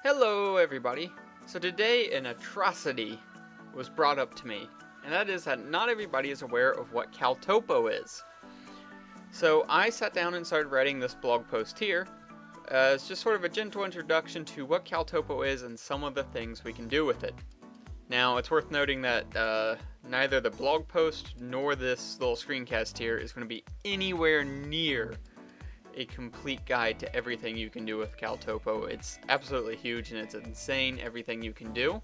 Hello everybody! So today an atrocity was brought up to me, and that is that not everybody is aware of what CalTopo is. So I sat down and started writing this blog post here as just sort of a gentle introduction to what CalTopo is and some of the things we can do with it. Now it's worth noting that neither the blog post nor this little screencast here is going to be anywhere near a complete guide to everything you can do with CalTopo. It's absolutely huge and it's insane everything you can do.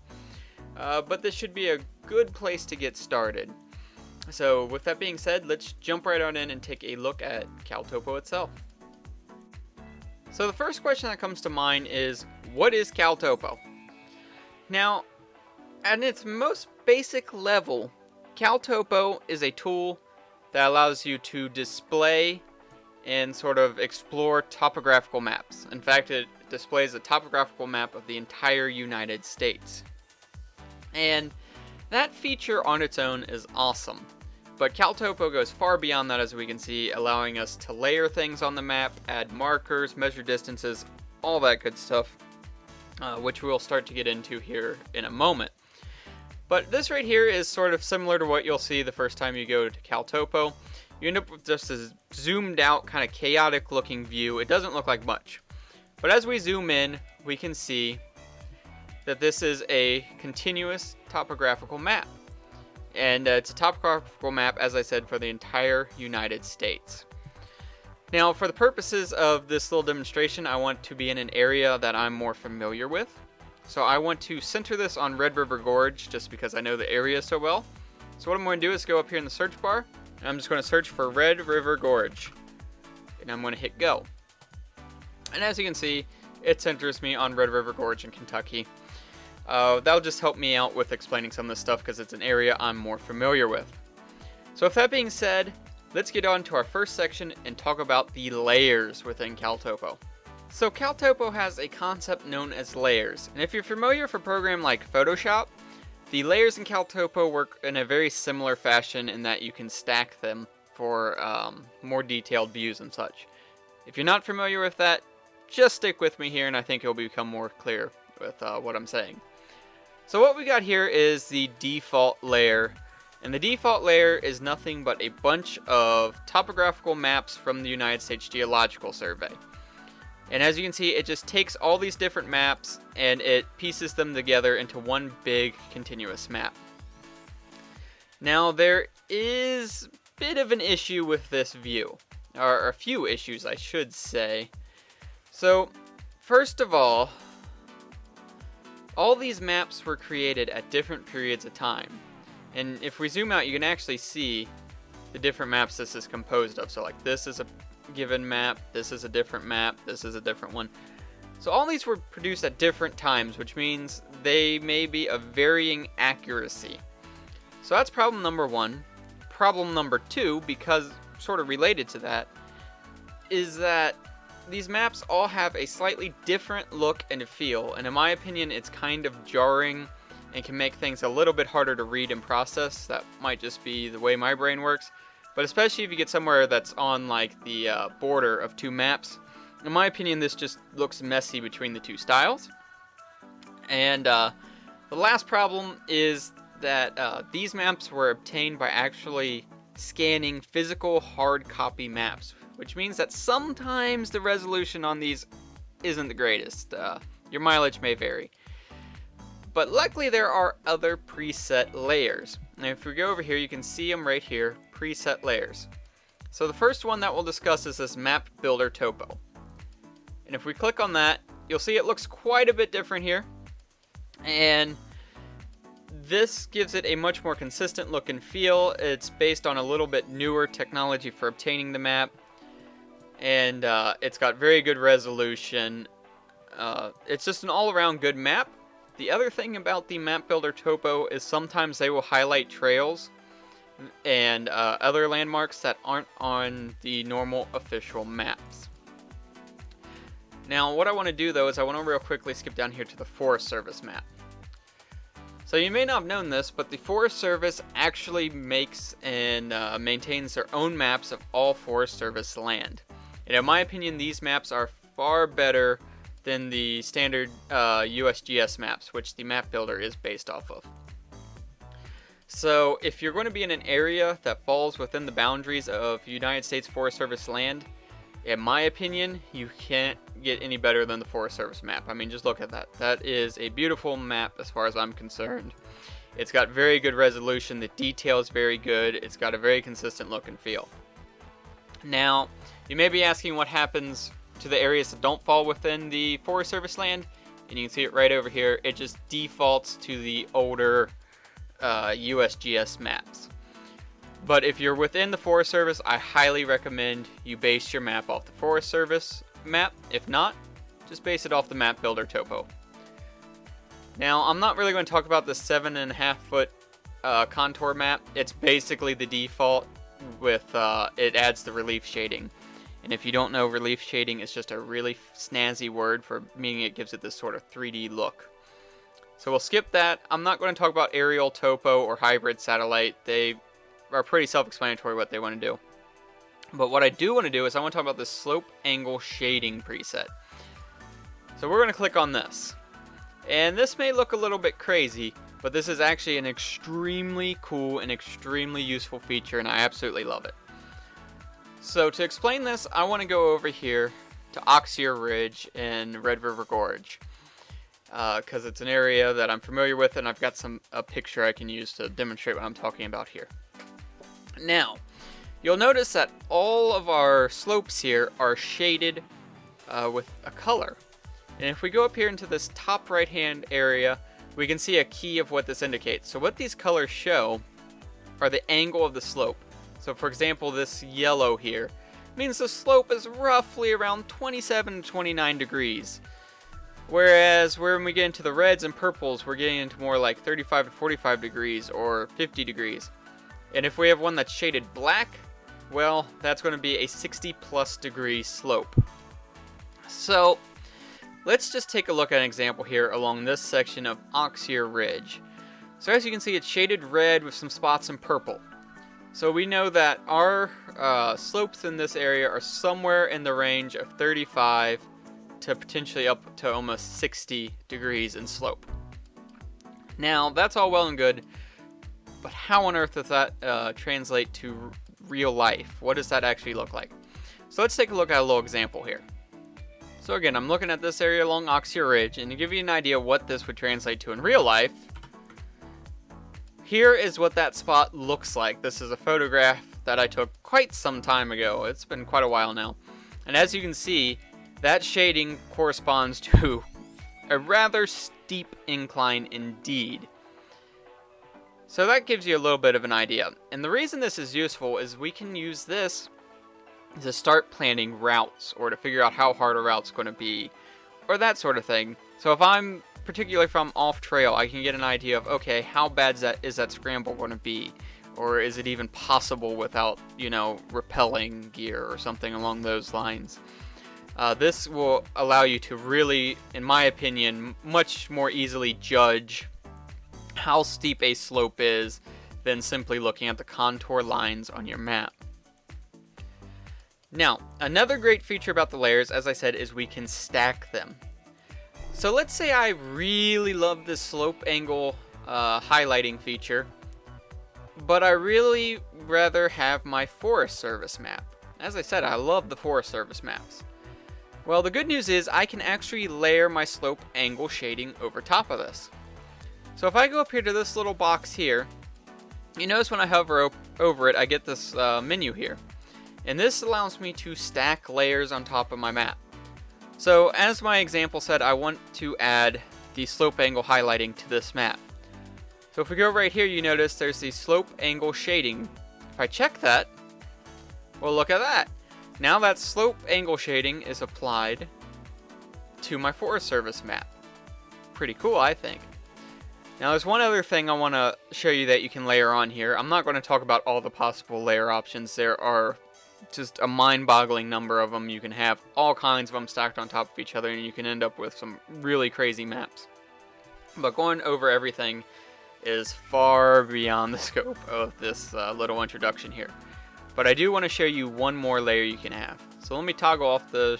But this should be a good place to get started. So with that being said, let's jump right on in and take a look at CalTopo itself. So the first question that comes to mind is, what is CalTopo? Now, at its most basic level, CalTopo is a tool that allows you to display and sort of explore topographical maps. In fact, it displays a topographical map of the entire United States. And that feature on its own is awesome. But CalTopo goes far beyond that, as we can see, allowing us to layer things on the map, add markers, measure distances, all that good stuff, which we'll start to get into here in a moment. But this right here is sort of similar to what you'll see the first time you go to CalTopo. You end up with just a zoomed out, kind of chaotic looking view. It doesn't look like much. But as we zoom in, we can see that this is a continuous topographical map. And it's a topographical map, as I said, for the entire United States. Now, for the purposes of this little demonstration, I want to be in an area that I'm more familiar with. So I want to center this on Red River Gorge, just because I know the area so well. So what I'm going to do is go up here in the search bar, and I'm just going to search for Red River Gorge, and I'm going to hit go. And as you can see, it centers me on Red River Gorge in Kentucky. That'll just help me out with explaining some of this stuff because it's an area I'm more familiar with. So with that being said, let's get on to our first section and talk about the layers within CalTopo. So CalTopo has a concept known as layers, and if you're familiar with a program like Photoshop, the layers in CalTopo work in a very similar fashion in that you can stack them for more detailed views and such. If you're not familiar with that, just stick with me here and I think it'll become more clear with what I'm saying. So what we got here is the default layer, and the default layer is nothing but a bunch of topographical maps from the United States Geological Survey. And as you can see, it just takes all these different maps and it pieces them together into one big continuous map. Now there is a bit of an issue with this view, or a few issues I should say. So first of all these maps were created at different periods of time. And if we zoom out, you can actually see the different maps this is composed of. So like this is a given map, this is a different map, this is a different one. So all these were produced at different times, which means they may be of varying accuracy. So that's problem number one. Problem number two, because sort of related to that, is that these maps all have a slightly different look and feel, and in my opinion it's kind of jarring and can make things a little bit harder to read and process. That might just be the way my brain works. But especially if you get somewhere that's on like the border of two maps, in my opinion this just looks messy between the two styles. And the last problem is that these maps were obtained by actually scanning physical hard copy maps, which means that sometimes the resolution on these isn't the greatest. Your mileage may vary. But luckily there are other preset layers. And if we go over here, you can see them right here, preset layers. So the first one that we'll discuss is this Map Builder Topo. And if we click on that, you'll see it looks quite a bit different here. And this gives it a much more consistent look and feel. It's based on a little bit newer technology for obtaining the map. And it's got very good resolution. It's just an all-around good map. The other thing about the Map Builder Topo is sometimes they will highlight trails and other landmarks that aren't on the normal official maps. Now what I want to do though is I want to real quickly skip down here to the Forest Service map. So you may not have known this, but the Forest Service actually makes and maintains their own maps of all Forest Service land. And in my opinion, these maps are far better within the standard USGS maps, which the map builder is based off of. So if you're going to be in an area that falls within the boundaries of United States Forest Service land, in my opinion, you can't get any better than the Forest Service map. I mean, just look at that. That is a beautiful map as far as I'm concerned. It's got very good resolution, the detail is very good, it's got a very consistent look and feel. Now, you may be asking what happens to the areas that don't fall within the Forest Service land, and you can see it right over here. It just defaults to the older USGS maps. But if you're within the Forest Service, I highly recommend you base your map off the Forest Service map. If not, just base it off the map builder topo. Now, I'm not really going to talk about the 7.5 foot contour map. It's basically the default with it adds the relief shading. And if you don't know, relief shading is just a really snazzy word for meaning it gives it this sort of 3D look. So we'll skip that. I'm not going to talk about aerial, topo, or hybrid satellite. They are pretty self-explanatory what they want to do. But what I do want to do is I want to talk about the slope angle shading preset. So we're going to click on this. And this may look a little bit crazy, but this is actually an extremely cool and extremely useful feature, and I absolutely love it. So to explain this, I want to go over here to Oxier Ridge in Red River Gorge, because it's an area that I'm familiar with, and I've got a picture I can use to demonstrate what I'm talking about here. Now, you'll notice that all of our slopes here are shaded with a color. And if we go up here into this top right hand area, we can see a key of what this indicates. So what these colors show are the angle of the slope. So for example, this yellow here means the slope is roughly around 27 to 29 degrees. Whereas when we get into the reds and purples, we're getting into more like 35 to 45 degrees or 50 degrees. And if we have one that's shaded black, well, that's going to be a 60+ degree slope. So let's just take a look at an example here along this section of Oxier Ridge. So as you can see, it's shaded red with some spots in purple. So we know that our slopes in this area are somewhere in the range of 35 to potentially up to almost 60 degrees in slope. Now, that's all well and good, but how on earth does that translate to real life? What does that actually look like? So let's take a look at a little example here. So again, I'm looking at this area along Oxier Ridge, and to give you an idea of what this would translate to in real life, here is what that spot looks like. This is a photograph that I took quite some time ago. It's been quite a while now. And as you can see, that shading corresponds to a rather steep incline indeed. So that gives you a little bit of an idea. And the reason this is useful is we can use this to start planning routes, or to figure out how hard a route's going to be, or that sort of thing. So if I'm particularly from off trail, I can get an idea of, okay, how bad is that scramble going to be, or is it even possible without, rappelling gear or something along those lines. This will allow you to really, in my opinion, much more easily judge how steep a slope is than simply looking at the contour lines on your map. Now, another great feature about the layers, as I said, is we can stack them. So let's say I really love this slope angle highlighting feature, but I really rather have my Forest Service map. As I said, I love the Forest Service maps. Well, the good news is I can actually layer my slope angle shading over top of this. So if I go up here to this little box here, you notice when I hover over it, I get this menu here. And this allows me to stack layers on top of my map. So as my example said, I want to add the slope angle highlighting to this map. So if we go right here, you notice there's the slope angle shading. If I check that, well, look at that. Now that slope angle shading is applied to my Forest Service map. Pretty cool, I think. Now there's one other thing I want to show you that you can layer on here. I'm not going to talk about all the possible layer options. There are just a mind-boggling number of them. You can have all kinds of them stacked on top of each other, and you can end up with some really crazy maps. But going over everything is far beyond the scope of this little introduction here. But I do want to show you one more layer you can have. So let me toggle off the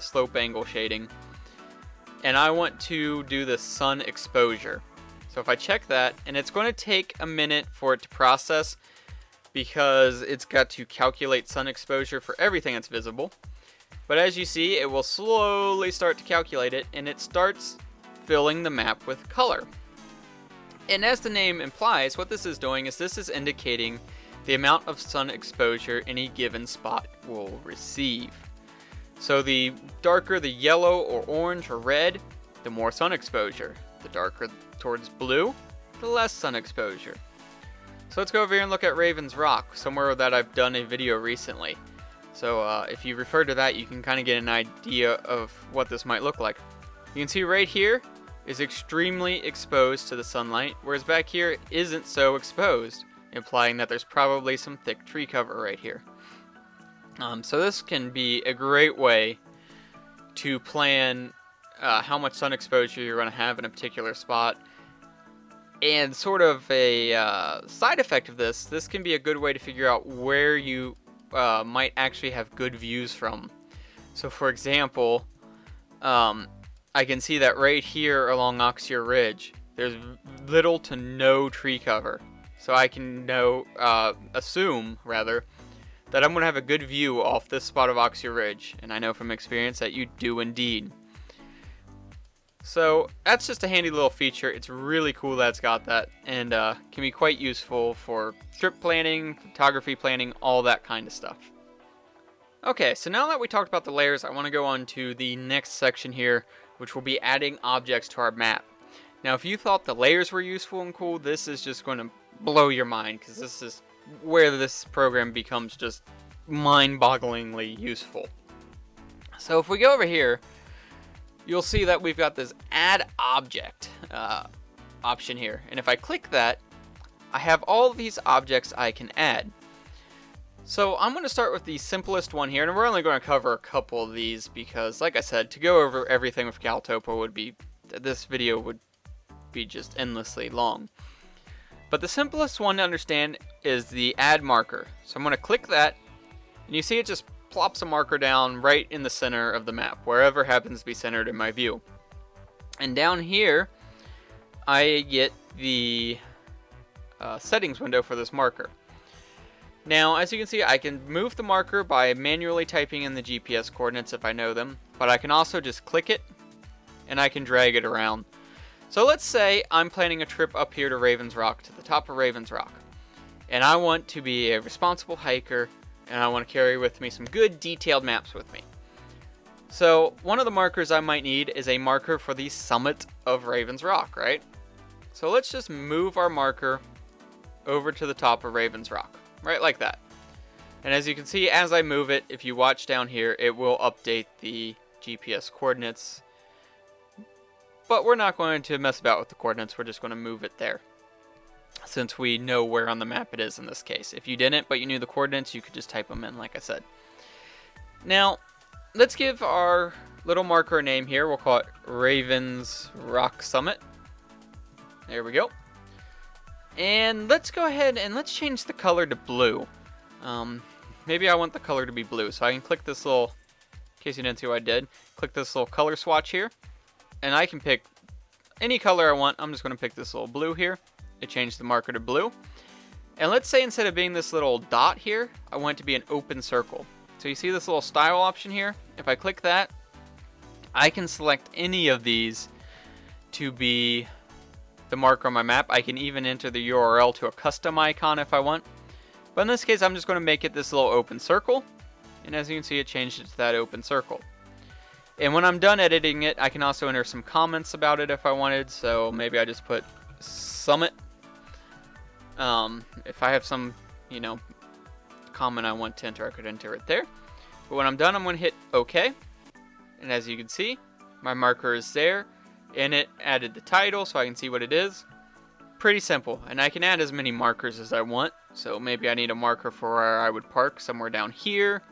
slope angle shading. and I want to do the sun exposure. So if I check that, and it's going to take a minute for it to process because it's got to calculate sun exposure for everything that's visible. But as you see, it will slowly start to calculate it, and it starts filling the map with color. And as the name implies, what this is doing is this is indicating the amount of sun exposure any given spot will receive. So the darker the yellow or orange or red, the more sun exposure. The darker towards blue, the less sun exposure. So let's go over here and look at Raven's Rock, somewhere that I've done a video recently. So if you refer to that, you can kind of get an idea of what this might look like. You can see right here is extremely exposed to the sunlight, whereas back here isn't so exposed, implying that there's probably some thick tree cover right here. So this can be a great way to plan how much sun exposure you're going to have in a particular spot. And sort of a side effect of this can be a good way to figure out where you might actually have good views from. So for example, I can see that right here along Oxear Ridge, there's little to no tree cover. So I can assume that I'm going to have a good view off this spot of Oxear Ridge. And I know from experience that you do indeed. So that's just a handy little feature. It's really cool that it's got that, and can be quite useful for trip planning, photography planning, all that kind of stuff. Okay, so now that we talked about the layers, I want to go on to the next section here, which will be adding objects to our map. Now, if you thought the layers were useful and cool, this is just going to blow your mind, because this is where this program becomes just mind-bogglingly useful. So if we go over here, you'll see that we've got this add object option here. And if I click that, I have all of these objects I can add. So I'm going to start with the simplest one here, and we're only going to cover a couple of these because, like I said, to go over everything with CalTopo this video would be just endlessly long. But the simplest one to understand is the add marker. So I'm going to click that, and you see it just plops a marker down right in the center of the map, wherever happens to be centered in my view. And down here, I get the settings window for this marker. Now, as you can see, I can move the marker by manually typing in the GPS coordinates if I know them, but I can also just click it, and I can drag it around. So let's say I'm planning a trip up here to Raven's Rock, to the top of Raven's Rock, and I want to be a responsible hiker, and I want to carry with me some good detailed maps with me. So one of the markers I might need is a marker for the summit of Raven's Rock, right? So let's just move our marker over to the top of Raven's Rock, right like that. And as you can see, as I move it, if you watch down here, it will update the GPS coordinates. But we're not going to mess about with the coordinates, we're just going to move it there, since we know where on the map it is in this case. If you didn't, but you knew the coordinates, you could just type them in, like I said. Now, let's give our little marker a name here. We'll call it Raven's Rock Summit. There we go. And let's go ahead and let's change the color to blue. Maybe I want the color to be blue, so I can click this little, in case you didn't see what I did, click this little color swatch here, and I can pick any color I want. I'm just going to pick this little blue here. It changed the marker to blue. And let's say instead of being this little dot here, I want it to be an open circle. So you see this little style option here? If I click that, I can select any of these to be the marker on my map. I can even enter the URL to a custom icon if I want. But in this case, I'm just going to make it this little open circle. And as you can see, it changed it to that open circle. And when I'm done editing it, I can also enter some comments about it if I wanted. So maybe I just put summit. If I have some, comment I want to enter, I could enter it there. But when I'm done, I'm going to hit OK. And as you can see, my marker is there. And it added the title so I can see what it is. Pretty simple. And I can add as many markers as I want. So maybe I need a marker for where I would park somewhere down here.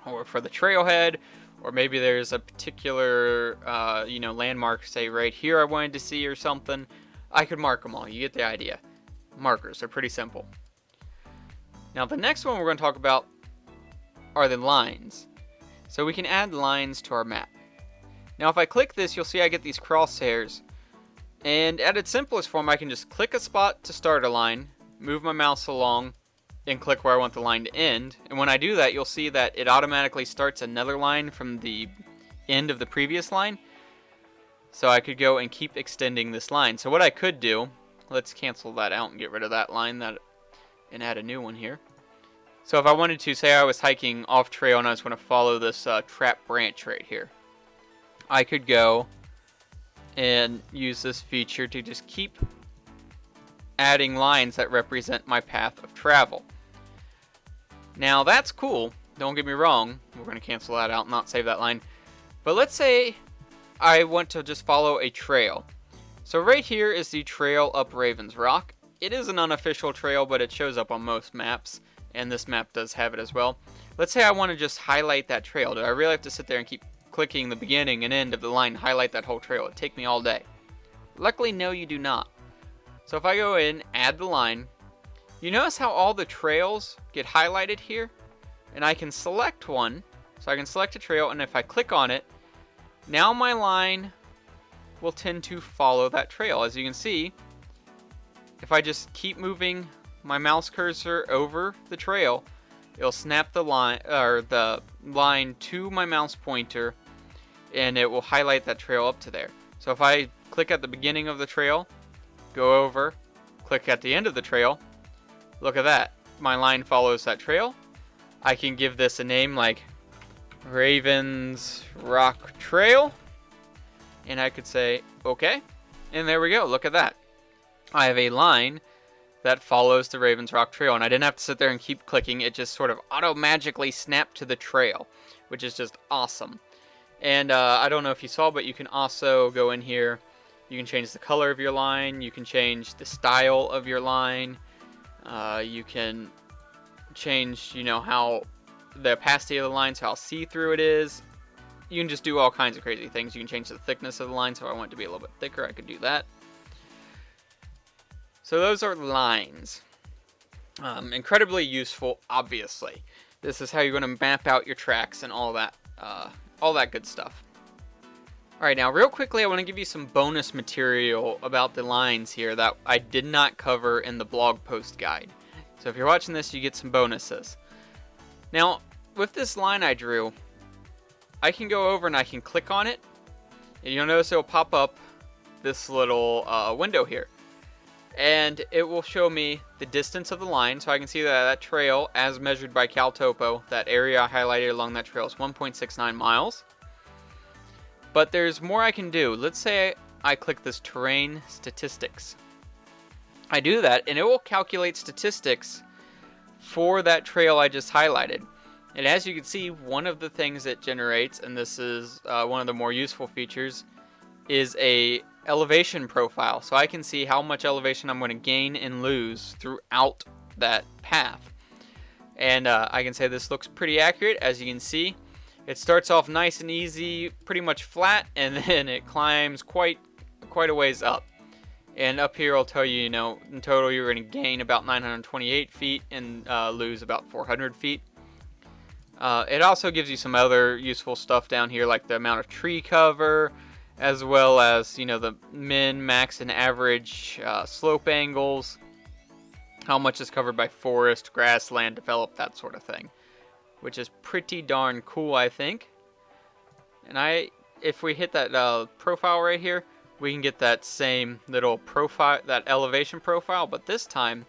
Or for the trailhead. Or maybe there's a particular, landmark, say right here I wanted to see or something. I could mark them all. You get the idea. Markers are pretty simple. Now the next one we're going to talk about are the lines. So we can add lines to our map. Now if I click this, you'll see I get these crosshairs. And at its simplest form, I can just click a spot to start a line, move my mouse along, and click where I want the line to end. And when I do that, you'll see that it automatically starts another line from the end of the previous line. So I could go and keep extending this line. So what I could do, let's cancel that out and get rid of that line and add a new one here. So if I wanted to, say I was hiking off trail and I just want to follow this trap branch right here, I could go and use this feature to just keep adding lines that represent my path of travel. Now that's cool, don't get me wrong, we're going to cancel that out and not save that line. But let's say I want to just follow a trail. So right here is the trail up Ravens Rock. It is an unofficial trail, but it shows up on most maps, and this map does have it as well. Let's say I want to just highlight that trail. Do I really have to sit there and keep clicking the beginning and end of the line, highlight that whole trail? It'd take me all day. Luckily, no, you do not. So if I go in, add the line, you notice how all the trails get highlighted here? And I can select one, so I can select a trail, and if I click on it, now my line will tend to follow that trail. As you can see, if I just keep moving my mouse cursor over the trail, it'll snap the line to my mouse pointer, and it will highlight that trail up to there. So if I click at the beginning of the trail, go over, click at the end of the trail, look at that. My line follows that trail. I can give this a name like Ravens Rock Trail, and I could say okay, and there we go. Look at that. I have a line that follows the Ravens Rock Trail, and I didn't have to sit there and keep clicking. It just sort of auto-magically snapped to the trail, which is just awesome. And I don't know if you saw, but you can also go in here. You can change the color of your line. You can change the style of your line. You can change, how the opacity of the line, so how see-through it is. You can just do all kinds of crazy things. You can change the thickness of the line, so if I want it to be a little bit thicker, I could do that. So those are lines. Incredibly useful, obviously. This is how you're going to map out your tracks and all that good stuff. Alright, now real quickly I want to give you some bonus material about the lines here that I did not cover in the blog post guide. So if you're watching this, you get some bonuses. Now, with this line I drew, I can go over and I can click on it, and you'll notice it'll pop up this little window here. And it will show me the distance of the line, so I can see that trail, as measured by CalTopo, that area I highlighted along that trail is 1.69 miles. But there's more I can do. Let's say I click this terrain statistics. I do that, and it will calculate statistics for that trail I just highlighted. And as you can see, one of the things it generates, and this is one of the more useful features, is a elevation profile. So I can see how much elevation I'm going to gain and lose throughout that path. And I can say this looks pretty accurate. As you can see, it starts off nice and easy, pretty much flat, and then it climbs quite a ways up. And up here I'll tell you, in total you're going to gain about 928 feet and lose about 400 feet. It also gives you some other useful stuff down here, like the amount of tree cover, as well as, the min, max, and average slope angles, how much is covered by forest, grassland, developed, that sort of thing, which is pretty darn cool, I think. And if we hit that profile right here, we can get that same little profile, that elevation profile, but this time,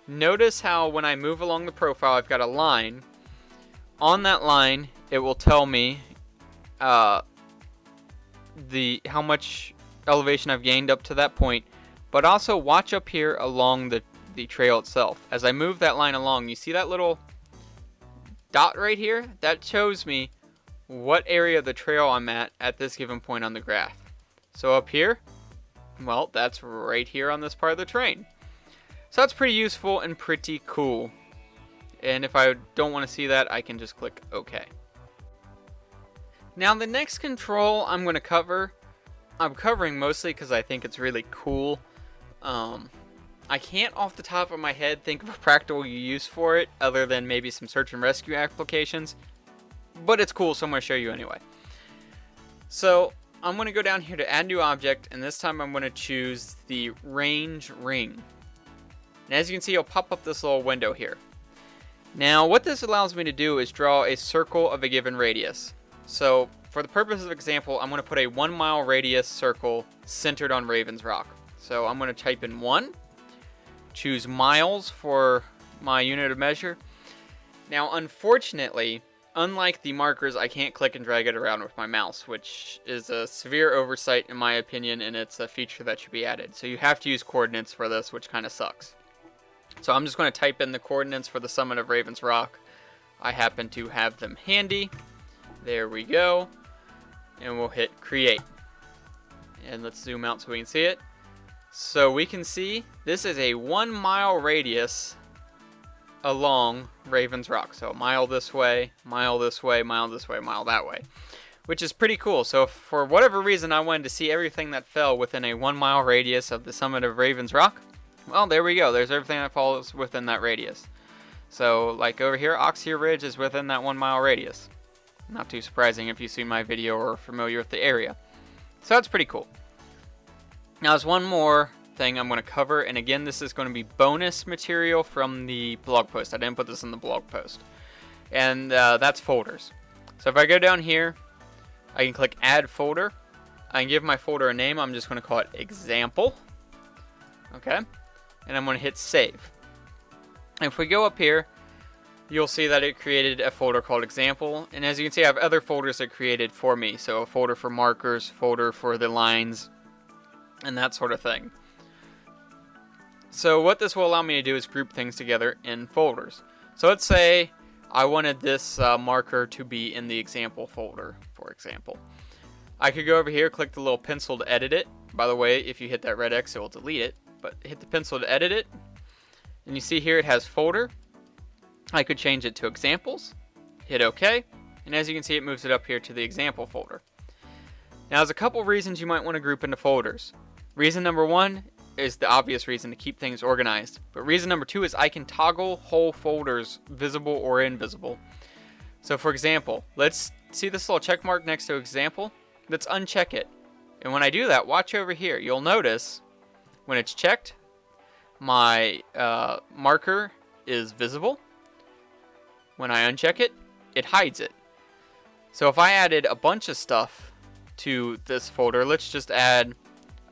notice how when I move along the profile, I've got a line. On that line, it will tell me how much elevation I've gained up to that point, but also watch up here along the trail itself. As I move that line along, you see that little dot right here? That shows me what area of the trail I'm at this given point on the graph. So up here, well, that's right here on this part of the terrain. So that's pretty useful and pretty cool. And if I don't want to see that, I can just click OK. Now the next control I'm going to cover, I'm covering mostly because I think it's really cool. I can't off the top of my head think of a practical use for it other than maybe some search and rescue applications. But it's cool, so I'm going to show you anyway. So I'm going to go down here to add new object, and this time I'm going to choose the range ring. And as you can see, it'll pop up this little window here. Now what this allows me to do is draw a circle of a given radius. So for the purpose of example, I'm going to put a 1 mile radius circle centered on Ravens Rock. So I'm going to type in 1, choose miles for my unit of measure. Now unfortunately, unlike the markers, I can't click and drag it around with my mouse, which is a severe oversight in my opinion, and it's a feature that should be added. So you have to use coordinates for this, which kind of sucks. So I'm just going to type in the coordinates for the summit of Ravens Rock. I happen to have them handy. There we go. And we'll hit create. And let's zoom out so we can see it. So we can see this is a 1 mile radius along Ravens Rock. So a mile this way, mile this way, mile this way, mile that way, which is pretty cool. So if for whatever reason I wanted to see everything that fell within a 1 mile radius of the summit of Ravens Rock, well, there we go. There's everything that falls within that radius. So like over here, Oxear Ridge is within that 1 mile radius. Not too surprising if you see my video or are familiar with the area. So that's pretty cool. Now there's one more thing I'm going to cover, and again this is going to be bonus material from the blog post. I didn't put this in the blog post, and that's folders. So if I go down here, I can click add folder. I can give my folder a name. I'm just going to call it example. Okay, and I'm going to hit save. And if we go up here, you'll see that it created a folder called example, and as you can see I have other folders that created for me. So a folder for markers, folder for the lines, and that sort of thing. So what this will allow me to do is group things together in folders. So let's say I wanted this marker to be in the example folder, for example. I could go over here, click the little pencil to edit it. By the way, if you hit that red X, it will delete it. But hit the pencil to edit it. And you see here it has folder. I could change it to examples. Hit OK. And as you can see, it moves it up here to the example folder. Now there's a couple reasons you might want to group into folders. Reason number one is the obvious reason, to keep things organized. But reason number two is I can toggle whole folders visible or invisible. So for example, let's see this little check mark next to example. Let's uncheck it. And when I do that, watch over here. You'll notice when it's checked, my marker is visible. When I uncheck it, it hides it. So if I added a bunch of stuff to this folder, let's just add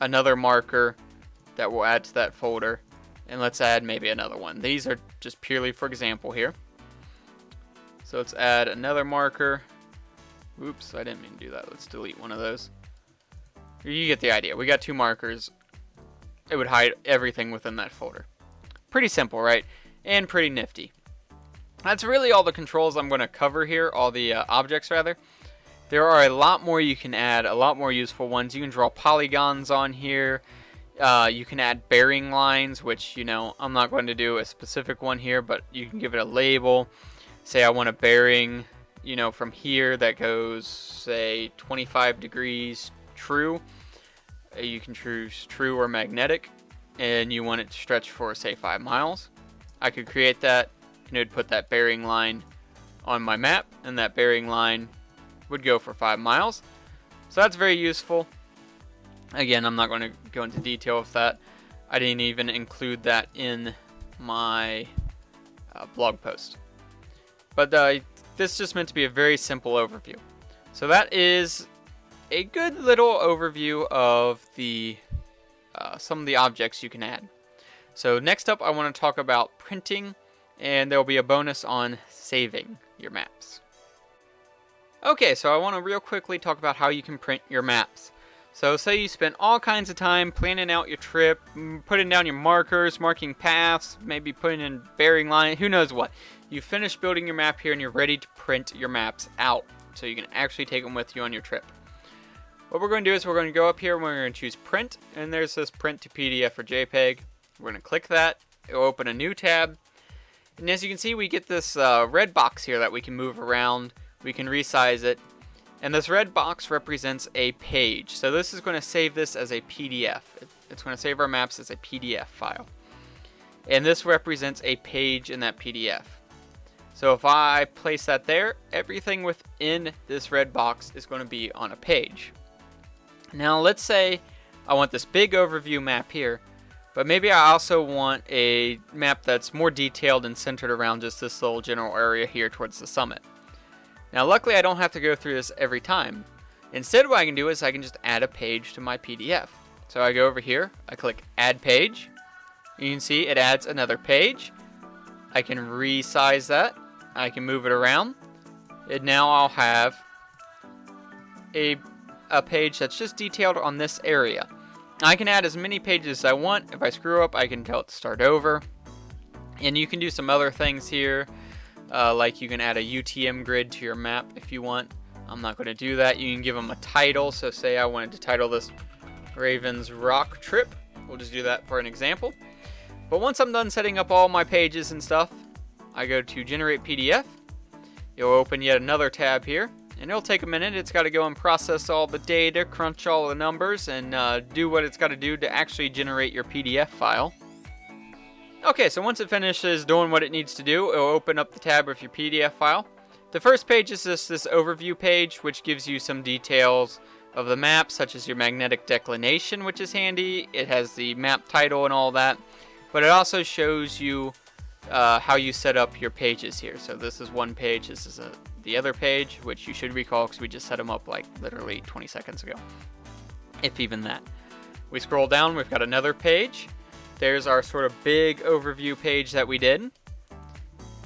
another marker that will add to that folder, and let's add maybe another one. These are just purely for example here. So let's add another marker. Oops, I didn't mean to do that. Let's delete one of those. You get the idea. We got two markers. It would hide everything within that folder. Pretty simple, right? And pretty nifty. That's really all the controls I'm going to cover here, all the objects rather. There are a lot more you can add, a lot more useful ones. You can draw polygons on here. You can add bearing lines, which, you know, I'm not going to do a specific one here, but you can give it a label. Say I want a bearing, you know, from here that goes, say, 25 degrees true. You can choose true or magnetic, and you want it to stretch for, say, 5 miles. I could create that, and it would put that bearing line on my map, and that bearing line would go for 5 miles. So that's very useful. Again, I'm not going to go into detail with that. I didn't even include that in my blog post. But this is just meant to be a very simple overview. So that is a good little overview of the some of the objects you can add. So next up, I want to talk about printing, and there will be a bonus on saving your maps. Okay, so I want to real quickly talk about how you can print your maps. So say you spent all kinds of time planning out your trip, putting down your markers, marking paths, maybe putting in bearing line, who knows what. You finished building your map here and you're ready to print your maps out so you can actually take them with you on your trip. What we're going to do is we're going to go up here and we're going to choose print, and there's this print to PDF or JPEG. We're going to click that. It will open a new tab. And as you can see, we get this red box here that we can move around. We can resize it. And this red box represents a page. So this is going to save this as a PDF. It's going to save our maps as a PDF file. And this represents a page in that PDF. So if I place that there, everything within this red box is going to be on a page. Now let's say I want this big overview map here, but maybe I also want a map that's more detailed and centered around just this little general area here towards the summit. Now luckily I don't have to go through this every time. Instead what I can do is I can just add a page to my PDF. So I go over here, I click add page. You can see it adds another page. I can resize that. I can move it around. And now I'll have a page that's just detailed on this area. I can add as many pages as I want. If I screw up, I can tell it to start over. And you can do some other things here, like you can add a UTM grid to your map if you want. I'm not going to do that. You can give them a title. So say I wanted to title this Ravens Rock Trip. We'll just do that for an example. But once I'm done setting up all my pages and stuff, I go to Generate PDF. You'll open yet another tab here, and it'll take a minute. It's got to go and process all the data, crunch all the numbers, and do what it's got to do to actually generate your PDF file. Okay, so once it finishes doing what it needs to do, it'll open up the tab with your PDF file. The first page is this overview page, which gives you some details of the map, such as your magnetic declination, which is handy. It has the map title and all that, but it also shows you how you set up your pages here. So this is one page, this is the other page, which you should recall because we just set them up like literally 20 seconds ago, if even that. We scroll down, we've got another page. There's our sort of big overview page that we did.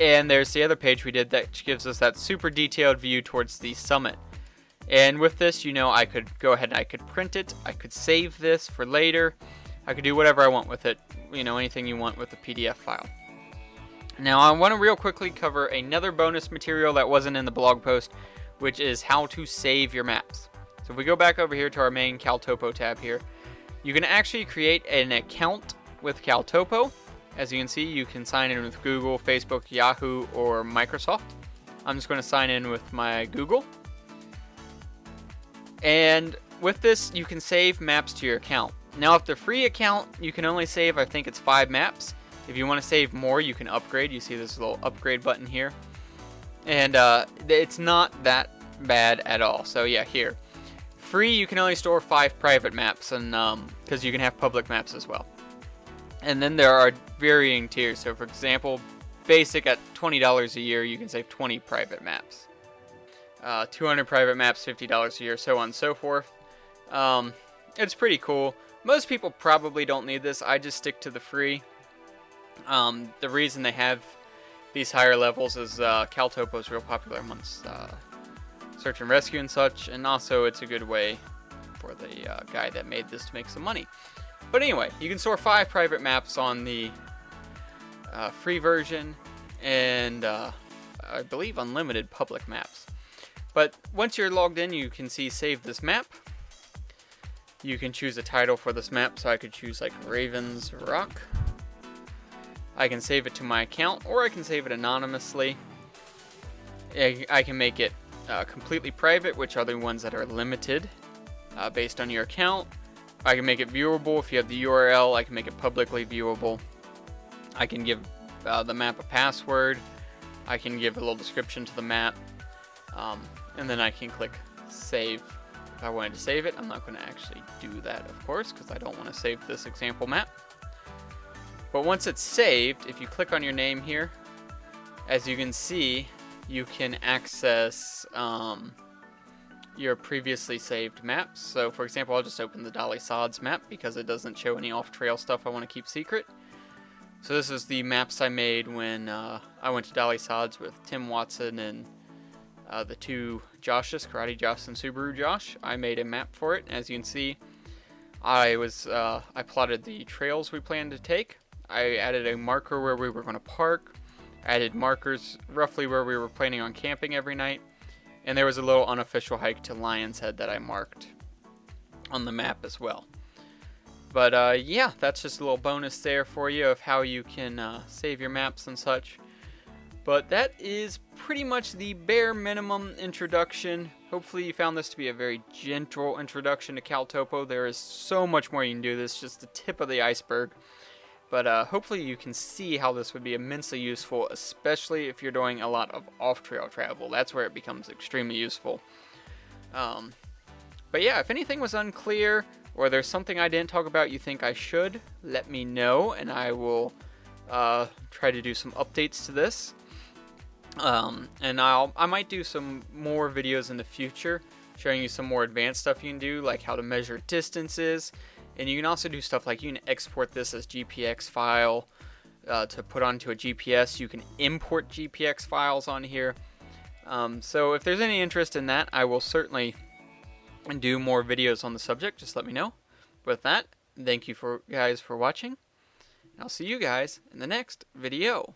And there's the other page we did that gives us that super detailed view towards the summit. And with this, you know, I could go ahead and I could print it, I could save this for later, I could do whatever I want with it, you know, anything you want with the PDF file. Now I want to real quickly cover another bonus material that wasn't in the blog post, which is how to save your maps. So if we go back over here to our main CalTopo tab here, you can actually create an account with CalTopo. As you can see, you can sign in with Google, Facebook, Yahoo, or Microsoft. I'm just going to sign in with my Google. And with this, you can save maps to your account. Now, if the free account, you can only save, I think it's 5 maps. If you want to save more, you can upgrade. You see this little upgrade button here. And it's not that bad at all. So yeah, here. Free, you can only store 5 private maps, and because you can have public maps as well. And then there are varying tiers. So for example, basic at $20 a year, you can save 20 private maps. 200 private maps, $50 a year, so on and so forth. It's pretty cool. Most people probably don't need this. I just stick to the free. The reason they have these higher levels is CalTopo is real popular amongst search and rescue and such, and also it's a good way for the guy that made this to make some money. But anyway, you can store 5 private maps on the free version, and I believe unlimited public maps. But once you're logged in, you can see Save This Map. You can choose a title for this map, so I could choose like Ravens Rock. I can save it to my account, or I can save it anonymously. I can make it completely private, which are the ones that are limited based on your account. I can make it viewable if you have the URL. I can make it publicly viewable. I can give the map a password. I can give a little description to the map. And then I can click save if I wanted to save it. I'm not going to actually do that, of course, because I don't want to save this example map. But once it's saved, if you click on your name here, as you can see, you can access your previously saved maps. So for example, I'll just open the Dolly Sods map because it doesn't show any off-trail stuff I want to keep secret. So this is the maps I made when I went to Dolly Sods with Tim Watson and the 2 Joshes, Karate Josh and Subaru Josh. I made a map for it. As you can see, I plotted the trails we planned to take. I added a marker where we were going to park. I added markers roughly where we were planning on camping every night. And there was a little unofficial hike to Lion's Head that I marked on the map as well. But yeah, that's just a little bonus there for you of how you can save your maps and such. But that is pretty much the bare minimum introduction. Hopefully you found this to be a very gentle introduction to CalTopo. There is so much more you can do. This is just the tip of the iceberg. But hopefully you can see how this would be immensely useful, especially if you're doing a lot of off-trail travel. That's where it becomes extremely useful. But yeah, if anything was unclear, or there's something I didn't talk about you think I should, let me know, and I will try to do some updates to this. And I might do some more videos in the future showing you some more advanced stuff you can do, like how to measure distances. And you can also do stuff like you can export this as GPX file to put onto a GPS. You can import GPX files on here. So if there's any interest in that, I will certainly do more videos on the subject. Just let me know. With that, thank you guys for watching. And I'll see you guys in the next video.